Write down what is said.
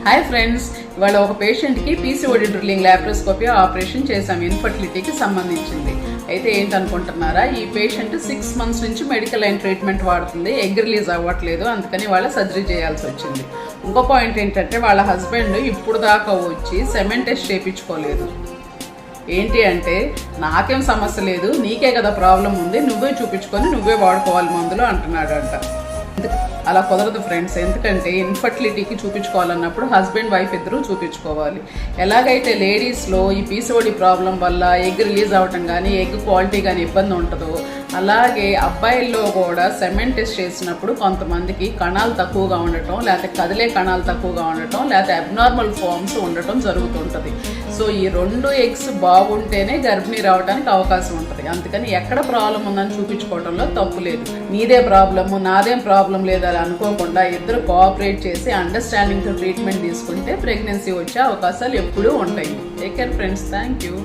Hi friends, ఇవాళ ఒక పేషెంట్కి పీసీఓడి డ్రిల్లింగ్ లాప్రోస్కోపీ ఆపరేషన్ చేశాం, ఇన్ఫర్టిలిటీకి సంబంధించింది. అయితే ఏంటనుకుంటున్నారా, ఈ పేషెంట్ 6 months నుంచి మెడికల్ లైన్ ట్రీట్మెంట్ వాడుతుంది, ఎగ్ రిలీజ్ అవ్వట్లేదు, అందుకని వాళ్ళ సర్జరీ చేయాల్సి వచ్చింది. ఇంకో పాయింట్ ఏంటంటే వాళ్ళ హస్బెండ్ ఇప్పుడు దాకా వచ్చి సెమెన్ టెస్ట్ చేయించుకోలేదు. ఏంటి అంటే, నాకేం సమస్య లేదు, నీకే కదా ప్రాబ్లం ఉంది, నువ్వే చూపించుకొని నువ్వే వాడుకోవాలి మందులు అంటున్నాడంట. అలా కుదరదు ఫ్రెండ్స్, ఎందుకంటే ఇన్ఫర్టిలిటీకి చూపించుకోవాలన్నప్పుడు హస్బెండ్ వైఫ్ ఇద్దరూ చూపించుకోవాలి. ఎలాగైతే లేడీస్లో ఈ పీసీఓడి ప్రాబ్లం వల్ల ఎగ్ రిలీజ్ అవ్వటం కానీ ఎగ్ క్వాలిటీ కానీ ఇబ్బంది ఉంటుందో, అలాగే అబ్బాయిల్లో కూడా సెమెన్ టెస్ట్ చేసినప్పుడు కొంతమందికి కణాలు తక్కువగా ఉండటం, లేకపోతే కదిలే కణాలు తక్కువగా ఉండటం, లేకపోతే అబ్నార్మల్ ఫార్మ్స్ ఉండటం జరుగుతుంటుంది. సో ఈ 2 eggs బాగుంటేనే గర్భిణీ రావడానికి అవకాశం ఉంటుంది. అందుకని ఎక్కడ ప్రాబ్లం ఉందని చూపించుకోవడంలో తప్పు లేదు. నీదే ప్రాబ్లము, నాదేం ప్రాబ్లం లేదని అనుకోకుండా ఇద్దరు కోఆపరేట్ చేసి అండర్స్టాండింగ్తో ట్రీట్మెంట్ తీసుకుంటే ప్రెగ్నెన్సీ వచ్చే అవకాశాలు ఎప్పుడూ ఉంటాయి. Take care friends, thank you.